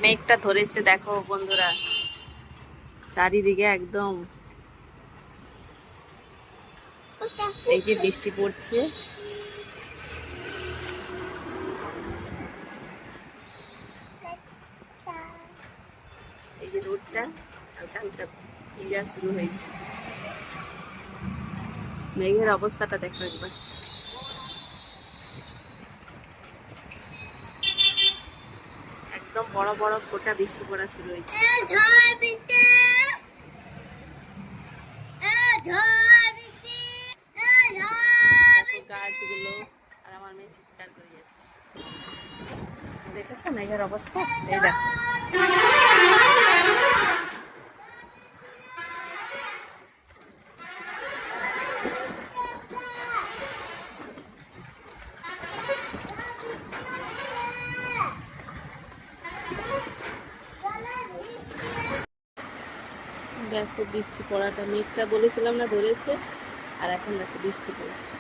মেঘটা ধরেছে দেখো বন্ধুরা, চারিদিকে একদম এই যে বৃষ্টি পড়ছে। এই যে রোদটা হালকা হালকা ভিজা শুরু হয়েছে। মেঘের অবস্থাটা দেখো একবার, একদম বড় বড় ফোঁটা বৃষ্টি পড়া শুরু হয়েছে। গাছগুলো আর আমার মেয়ে চিৎকার করে যাচ্ছে। দেখেছো মেঘের অবস্থা? এই দেখো, দেখো বৃষ্টি পড়াটা, মেঘটা বলেছিলাম না ধরেছে, আর এখন দেখো বৃষ্টি পড়েছে।